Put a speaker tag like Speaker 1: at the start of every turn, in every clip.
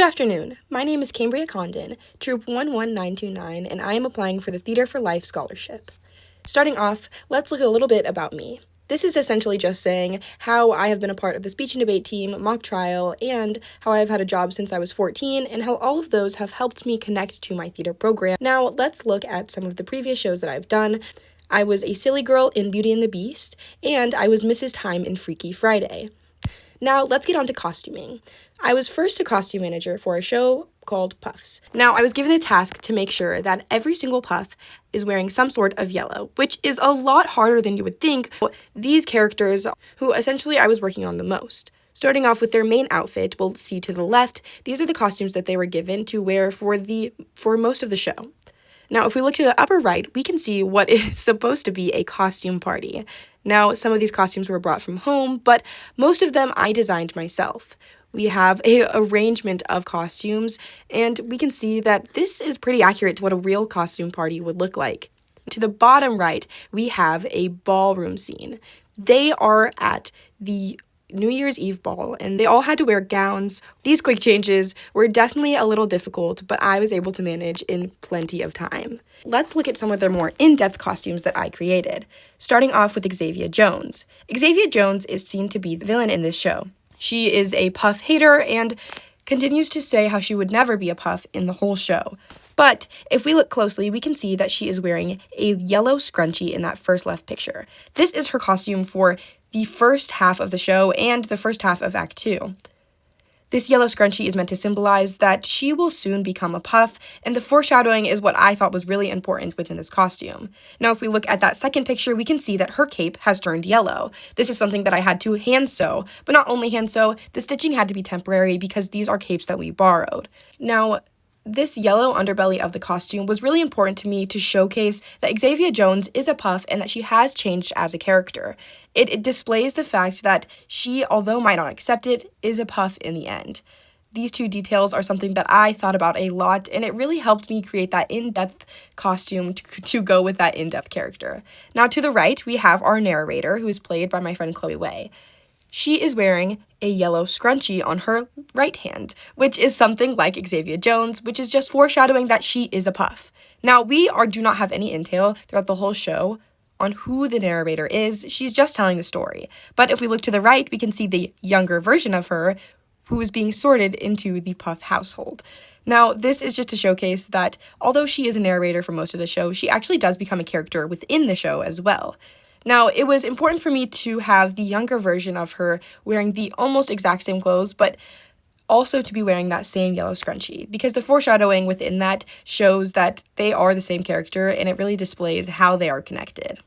Speaker 1: afternoon. My name is Cambria Condon, Troop 11929, and I am applying for the Theater4Life scholarship. Starting off, let's look a little bit about me. This is essentially just saying how I have been a part of the speech and debate team, mock trial, and how I have had a job since I was 14, and how all of those have helped me connect to my theater program. Now, let's look at some of the previous shows that I've done. I was a silly girl in Beauty and the Beast, and I was Mrs. Time in Freaky Friday. Now, let's get on to costuming. I was first a costume manager for a show called Puffs. Now, I was given the task to make sure that every single puff is wearing some sort of yellow, which is a lot harder than you would think. These characters, who essentially I was working on the most. Starting off with their main outfit, we'll see to the left, these are the costumes that they were given to wear for most of the show. Now, if we look to the upper right, we can see what is supposed to be a costume party. Now, some of these costumes were brought from home, but most of them I designed myself. We have an arrangement of costumes, and we can see that this is pretty accurate to what a real costume party would look like. To the bottom right, we have a ballroom scene. They are at the New Year's Eve ball, and they all had to wear gowns. These quick changes were definitely a little difficult, but I was able to manage in plenty of time. Let's look at some of their more in-depth costumes that I created, starting off with Xavier Jones. Xavier Jones is seen to be the villain in this show. She is a Puff hater and continues to say how she would never be a Puff in the whole show. But if we look closely, we can see that she is wearing a yellow scrunchie in that first left picture. This is her costume for the first half of the show and the first half of Act 2. This yellow scrunchie is meant to symbolize that she will soon become a Puff, and the foreshadowing is what I thought was really important within this costume. Now, if we look at that second picture, we can see that her cape has turned yellow. This is something that I had to hand sew, but not only hand sew, the stitching had to be temporary because these are capes that we borrowed. Now, this yellow underbelly of the costume was really important to me to showcase that Xavier Jones is a Puff and that she has changed as a character. It displays the fact that she, although might not accept it, is a Puff in the end. These two details are something that I thought about a lot, and it really helped me create that in-depth costume to go with that in-depth character. Now, to the right, we have our narrator, who is played by my friend Chloe Way. She is wearing a yellow scrunchie on her right hand, which is something like Xavier Jones, which is just foreshadowing that she is a Puff. Now, we do not have any intel throughout the whole show on who the narrator is. She's just telling the story. But if we look to the right, we can see the younger version of her who is being sorted into the Puff household. Now, this is just to showcase that although she is a narrator for most of the show, she actually does become a character within the show as well. Now, it was important for me to have the younger version of her wearing the almost exact same clothes, but also to be wearing that same yellow scrunchie, because the foreshadowing within that shows that they are the same character, and it really displays how they are connected.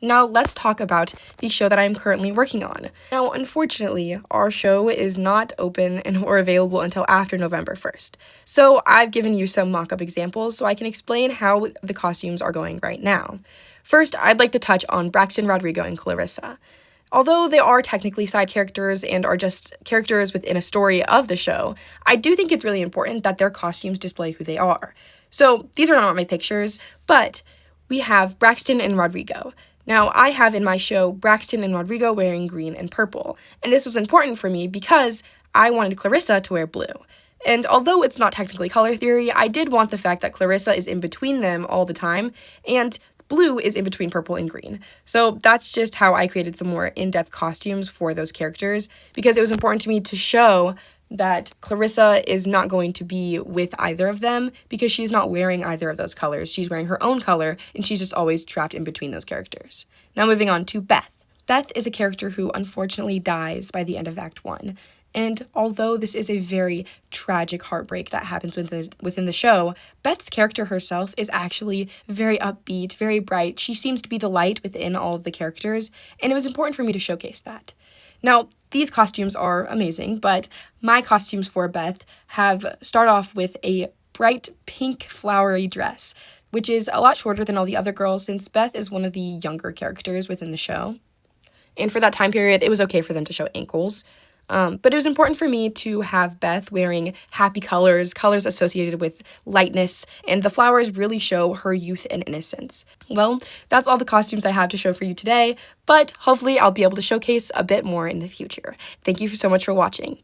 Speaker 1: Now, let's talk about the show that I'm currently working on. Now, unfortunately, our show is not open or available until after November 1st. So I've given you some mock-up examples so I can explain how the costumes are going right now. First, I'd like to touch on Braxton, Rodrigo, and Clarissa. Although they are technically side characters and are just characters within a story of the show, I do think it's really important that their costumes display who they are. So these are not my pictures, but we have Braxton and Rodrigo. Now, I have in my show Braxton and Rodrigo wearing green and purple, and this was important for me because I wanted Clarissa to wear blue. And although it's not technically color theory, I did want the fact that Clarissa is in between them all the time, and blue is in between purple and green. So that's just how I created some more in-depth costumes for those characters, because it was important to me to show that Clarissa is not going to be with either of them because she's not wearing either of those colors. She's wearing her own color, and she's just always trapped in between those characters. Now moving on to Beth. Beth is a character who unfortunately dies by the end of Act 1. And although this is a very tragic heartbreak that happens within the show, Beth's character herself is actually very upbeat, very bright. She seems to be the light within all of the characters, and it was important for me to showcase that. Now, these costumes are amazing, but my costumes for Beth start off with a bright pink flowery dress, which is a lot shorter than all the other girls since Beth is one of the younger characters within the show. And for that time period, it was okay for them to show ankles. But it was important for me to have Beth wearing happy colors associated with lightness, and the flowers really show her youth and innocence. Well, that's all the costumes I have to show for you today, but hopefully I'll be able to showcase a bit more in the future. Thank you so much for watching.